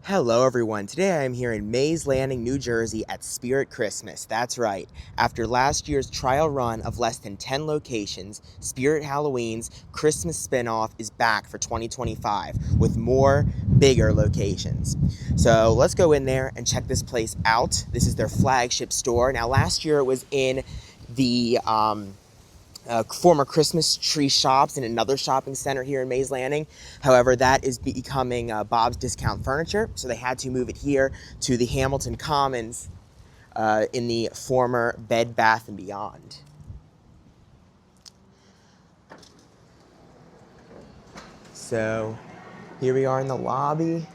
Hello everyone, today I am here in Mays Landing, New Jersey at Spirit Christmas. That's right, after last year's trial run of less than 10 locations, Spirit Halloween's Christmas spinoff is back for 2025 with more, bigger locations. So let's go in there and check this place out. This is their flagship store. Now last year it was in the former Christmas tree shops in another shopping center here in Mays Landing. However, that is becoming Bob's Discount Furniture, so they had to move it here to the Hamilton Commons in the former Bed Bath & Beyond. So here we are in the lobby,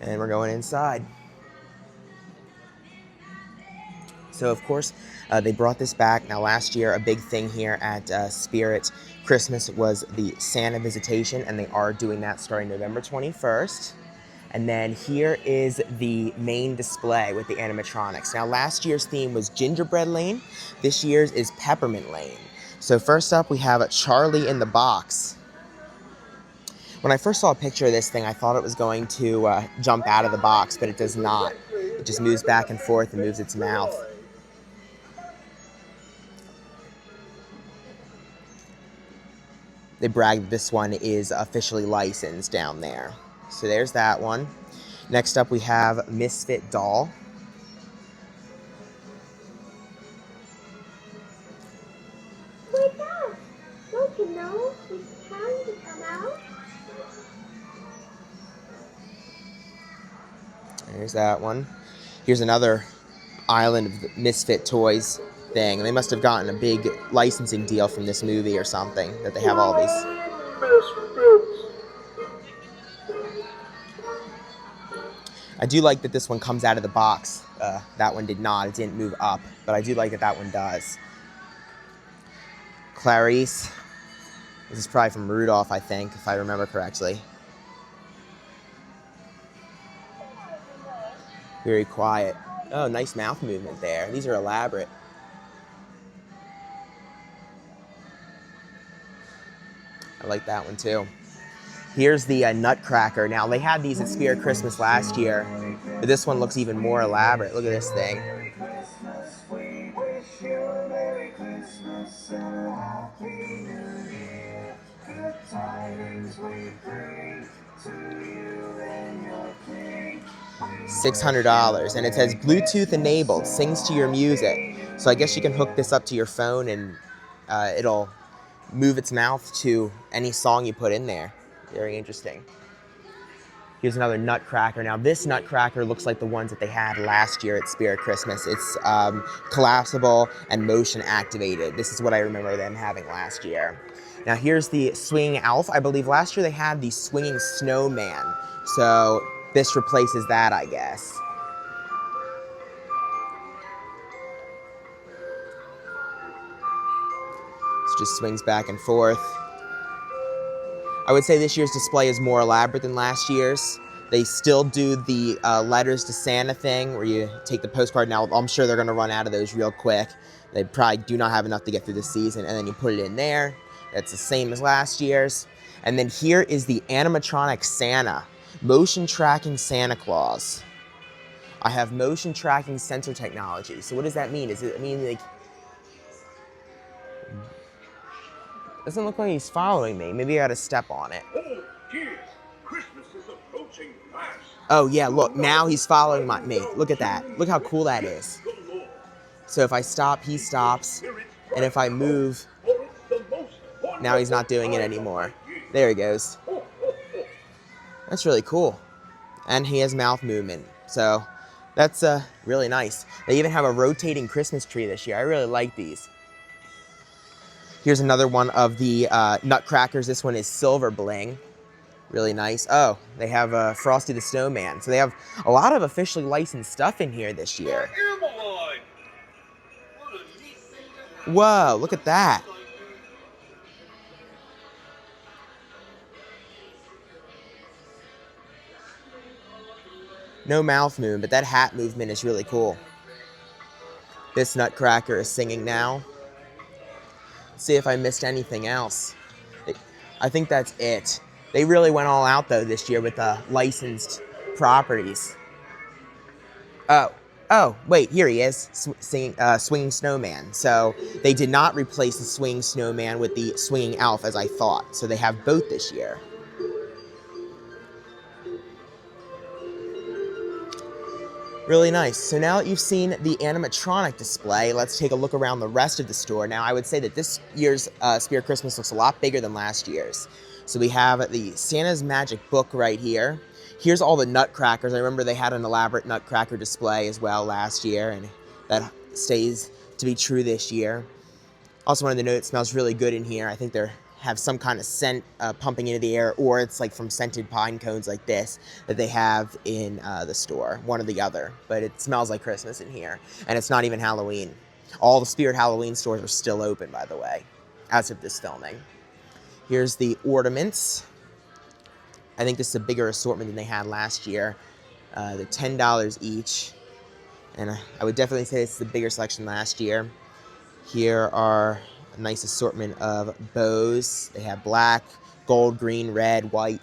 and we're going inside. So, of course, they brought this back. Now, last year, a big thing here at Spirit Christmas was the Santa visitation, and they are doing that starting November 21st. And then here is the main display with the animatronics. Now, last year's theme was Gingerbread Lane. This year's is Peppermint Lane. So first up, we have Charlie in the Box. When I first saw a picture of this thing, I thought it was going to jump out of the box, but it does not. It just moves back and forth and moves its mouth. They brag that this one is officially licensed down there. So there's that one. Next up we have Misfit Doll. Wake up! Don't you know it's time to come out? There's that one. Here's another island of Misfit toys thing. They must have gotten a big licensing deal from this movie or something that they have all these. I do like that this one comes out of the box. That one did not. It didn't move up, but I do like that that one does. Clarice. This is probably from Rudolph, I think, if I remember correctly. Very quiet. Oh, nice mouth movement there. These are elaborate. I like that one too. Here's the Nutcracker. Now, they had these at Spirit Christmas last year, but this one looks even more elaborate. Look at this thing. $600, and it says Bluetooth enabled, sings to your music. So I guess you can hook this up to your phone and it'll move its mouth to any song you put in there. Very interesting. Here's another Nutcracker. Now this Nutcracker looks like the ones that they had last year at Spirit Christmas. It's collapsible and motion activated. This is what I remember them having last year. Now here's the Swinging Elf. I believe last year they had the Swinging Snowman. So this replaces that, I guess. It just swings back and forth. I would say this year's display is more elaborate than last year's. They still do the letters to Santa thing where you take the postcard. Now, I'm sure they're going to run out of those real quick. They probably do not have enough to get through the season, and then you put it in there. That's the same as last year's. And then here is the animatronic Santa, motion tracking Santa Claus. I have motion tracking sensor technology. So what does that mean? Does it mean like... Doesn't look like he's following me. Maybe I gotta step on it. Oh, dear. Christmas is approaching fast. Oh yeah, look, now he's following me. Look at that. Look how cool that is. So if I stop, he stops. And if I move, now he's not doing it anymore. There he goes. That's really cool. And he has mouth movement. So that's really nice. They even have a rotating Christmas tree this year. I really like these. Here's another one of the Nutcrackers. This one is Silver Bling. Really nice. Oh, they have Frosty the Snowman. So they have a lot of officially licensed stuff in here this year. Whoa, look at that. No mouth movement, but that hat movement is really cool. This Nutcracker is singing now. See if I missed anything else. I think that's it. They really went all out though this year with licensed properties. Oh, wait, here he is, swinging snowman. So they did not replace the swinging snowman with the swinging elf as I thought. So they have both this year. Really nice. So now that you've seen the animatronic display, let's take a look around the rest of the store. Now, I would say that this year's Spirit Christmas looks a lot bigger than last year's. So we have the Santa's Magic Book right here. Here's all the nutcrackers. I remember they had an elaborate nutcracker display as well last year, and that stays to be true this year. Also wanted to note it smells really good in here. I think they have some kind of scent pumping into the air, or it's like from scented pine cones like this that they have in the store, one or the other. But it smells like Christmas in here, and it's not even Halloween. All the Spirit Halloween stores are still open, by the way, as of this filming. Here's the ornaments. I think this is a bigger assortment than they had last year. They're $10 each, and I would definitely say this is a bigger selection than last year. Here are a nice assortment of bows. They have black, gold, green, red, white.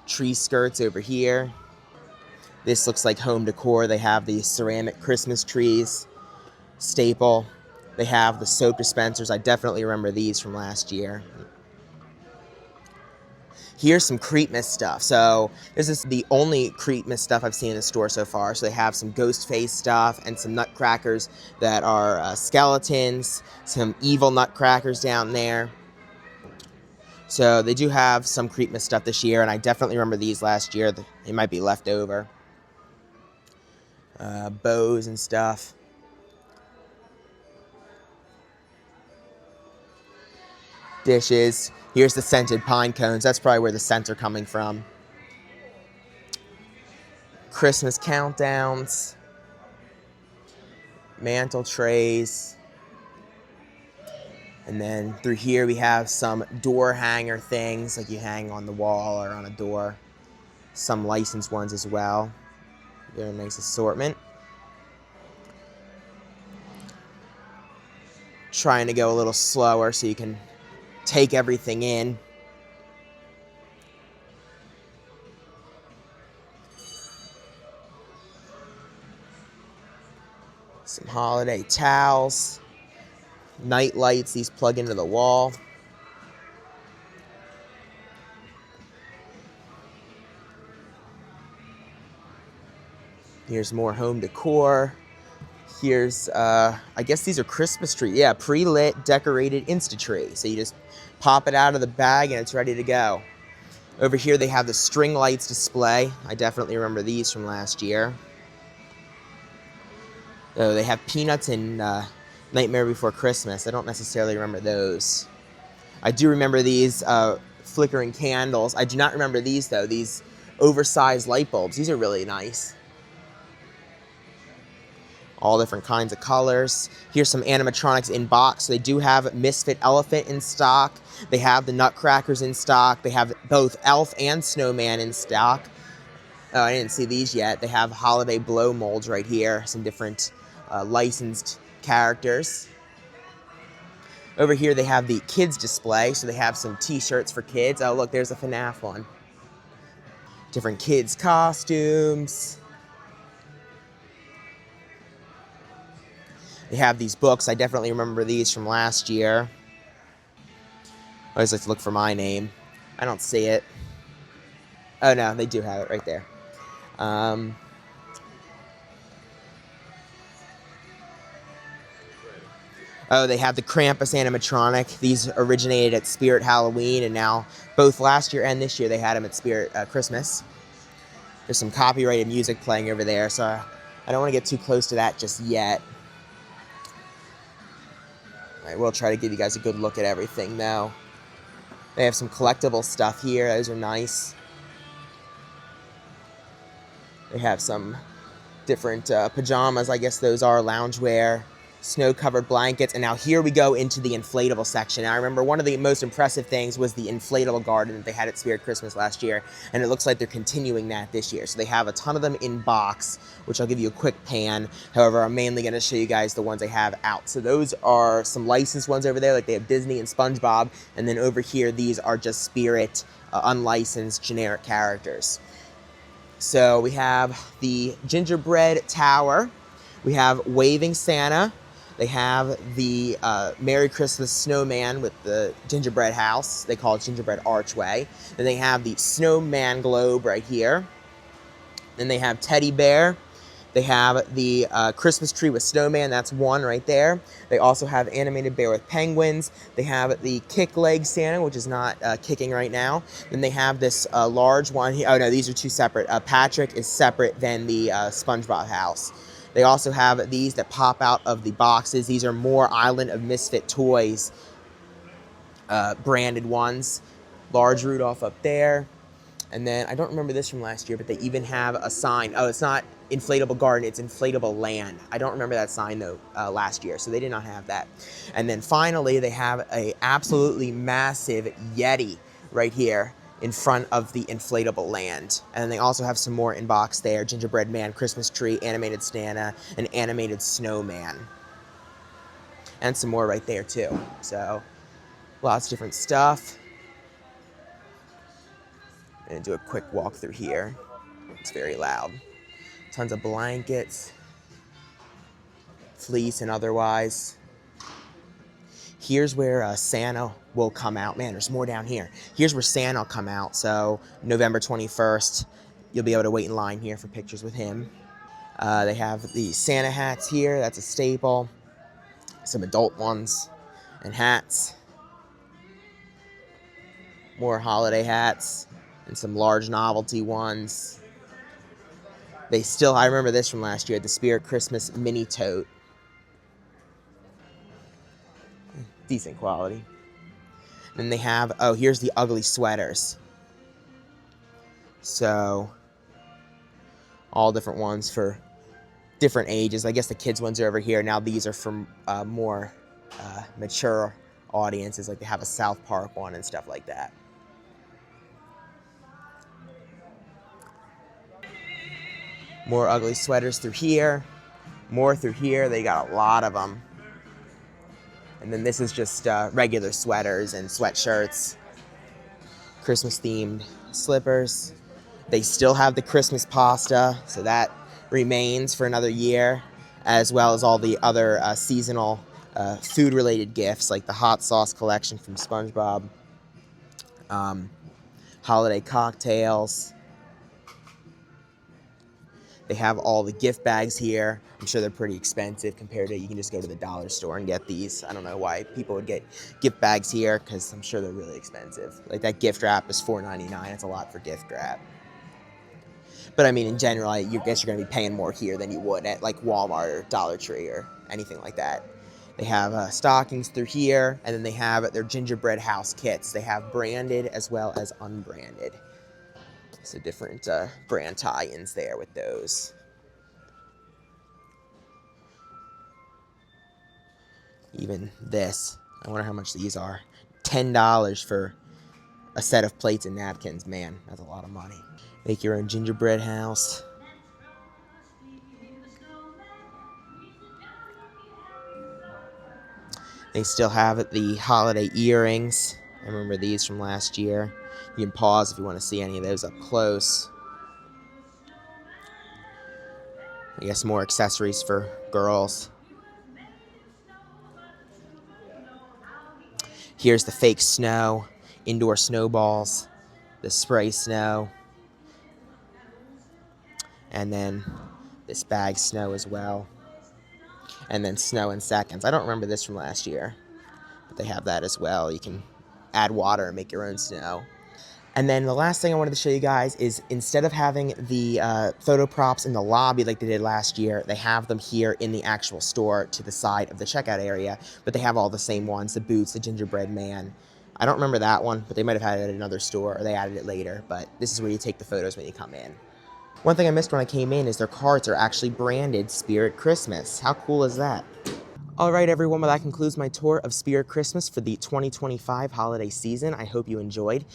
Tree skirts over here. This looks like home decor. They have the ceramic Christmas trees, staple. They have the soap dispensers. I definitely remember these from last year. Here's some Creepmas stuff. So this is the only Creepmas stuff I've seen in the store so far. So they have some ghost face stuff and some nutcrackers that are skeletons, some evil nutcrackers down there. So they do have some Creepmas stuff this year, and I definitely remember these last year. They might be left over. Bows and stuff. Dishes. Here's the scented pine cones. That's probably where the scents are coming from. Christmas countdowns. Mantle trays. And then through here we have some door hanger things like you hang on the wall or on a door. Some licensed ones as well. Very nice assortment. Trying to go a little slower so you can take everything in. Some holiday towels. Night lights, these plug into the wall. Here's more home decor. Here's, I guess these are Christmas tree. Yeah, pre-lit, decorated Insta-tree. So you just pop it out of the bag and it's ready to go. Over here they have the string lights display. I definitely remember these from last year. Oh, they have Peanuts and Nightmare Before Christmas. I don't necessarily remember those. I do remember these flickering candles. I do not remember these, though. These oversized light bulbs. These are really nice. All different kinds of colors. Here's some animatronics in box. They do have Misfit Elephant in stock. They have the Nutcrackers in stock. They have both Elf and Snowman in stock. Oh, I didn't see these yet. They have holiday blow molds right here. Some different licensed characters. Over here they have the kids display. So they have some t-shirts for kids. Oh, look, there's a FNAF one. Different kids costumes. They have these books. I definitely remember these from last year. I always like to look for my name. I don't see it. Oh, no, they do have it right there. Oh, they have the Krampus animatronic. These originated at Spirit Halloween, and now both last year and this year they had them at Spirit Christmas. There's some copyrighted music playing over there, so I don't want to get too close to that just yet. I will try to give you guys a good look at everything, though. They have some collectible stuff here. Those are nice. They have some different pajamas. I guess those are loungewear. Snow-covered blankets. And now here we go into the inflatable section. Now, I remember one of the most impressive things was the inflatable garden that they had at Spirit Christmas last year. And it looks like they're continuing that this year. So they have a ton of them in box, which I'll give you a quick pan. However, I'm mainly going to show you guys the ones they have out. So those are some licensed ones over there. Like they have Disney and SpongeBob. And then over here, these are just Spirit unlicensed generic characters. So we have the gingerbread tower. We have waving Santa. They have the Merry Christmas snowman with the gingerbread house. They call it gingerbread archway. Then they have the snowman globe right here. Then they have teddy bear. They have the Christmas tree with snowman. That's one right there. They also have animated bear with penguins. They have the kick leg Santa, which is not kicking right now. Then they have this large one here. Oh no, these are two separate. Patrick is separate than the SpongeBob house. They also have these that pop out of the boxes. These are more Island of Misfit Toys branded ones. Large Rudolph up there. And then, I don't remember this from last year, but they even have a sign. Oh, it's not Inflatable Garden, it's Inflatable Land. I don't remember that sign, though, last year, so they did not have that. And then finally, they have a absolutely massive Yeti right here in front of the Inflatable Land. And then they also have some more in box there. Gingerbread Man, Christmas Tree, Animated Santa, and Animated Snowman. And some more right there, too. So, lots of different stuff. I'm gonna do a quick walk through here. It's very loud. Tons of blankets, fleece and otherwise. Here's where Santa will come out. Man, there's more down here. Here's where Santa will come out. So November 21st, you'll be able to wait in line here for pictures with him. They have the Santa hats here. That's a staple. Some adult ones and hats. More holiday hats and some large novelty ones. They still, I remember this from last year, the Spirit Christmas mini tote. Decent quality. Then they have, oh, here's the ugly sweaters. So, all different ones for different ages. I guess the kids' ones are over here. Now these are from more mature audiences, like they have a South Park one and stuff like that. More ugly sweaters through here. More through here. They got a lot of them. And then this is just regular sweaters and sweatshirts. Christmas-themed slippers. They still have the Christmas pasta, so that remains for another year, as well as all the other seasonal food-related gifts, like the hot sauce collection from SpongeBob, holiday cocktails. They have all the gift bags here. I'm sure they're pretty expensive compared to, you can just go to the dollar store and get these. I don't know why people would get gift bags here, because I'm sure they're really expensive. Like that gift wrap is $4.99. It's a lot for gift wrap. But I mean, in general, I guess you're going to be paying more here than you would at like Walmart or Dollar Tree or anything like that. They have stockings through here, and then they have their gingerbread house kits. They have branded as well as unbranded. So different brand tie-ins there with those. Even this, I wonder how much these are. $10 for a set of plates and napkins. Man, that's a lot of money. Make your own gingerbread house. They still have the holiday earrings. I remember these from last year. You can pause if you want to see any of those up close. I guess more accessories for girls. Here's the fake snow, indoor snowballs, the spray snow, and then this bag snow as well. And then snow in seconds. I don't remember this from last year, but they have that as well. You can add water and make your own snow. And then the last thing I wanted to show you guys is, instead of having the photo props in the lobby like they did last year, they have them here in the actual store to the side of the checkout area. But they have all the same ones, the boots, the gingerbread man. I don't remember that one, but they might have had it at another store, or they added it later. But this is where you take the photos when you come in. One thing I missed when I came in is their carts are actually branded Spirit Christmas. How cool is that? All right, everyone, well, that concludes my tour of Spirit Christmas for the 2025 holiday season. I hope you enjoyed.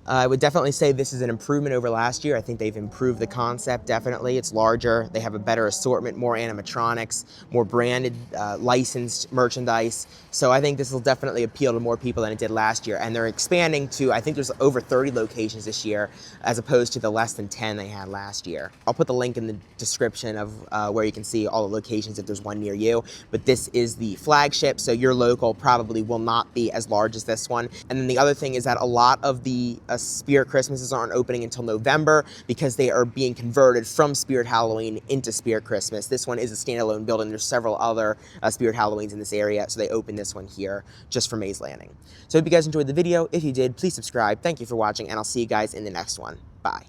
I would definitely say this is an improvement over last year. I think they've improved the concept, definitely. It's larger. They have a better assortment, more animatronics, more branded, licensed merchandise. So I think this will definitely appeal to more people than it did last year. And they're expanding to, I think there's over 30 locations this year, as opposed to the less than 10 they had last year. I'll put the link in the description of where you can see all the locations if there's one near you. But this is the flagship, so your local probably will not be as large as this one. And then the other thing is that a lot of the Spirit Christmases aren't opening until November because they are being converted from Spirit Halloween into Spirit Christmas. This one is a standalone building. There's several other Spirit Halloweens in this area, so they opened this one here just for Maze Landing. So I hope you guys enjoyed the video. If you did, please subscribe. Thank you for watching, and I'll see you guys in the next one. Bye.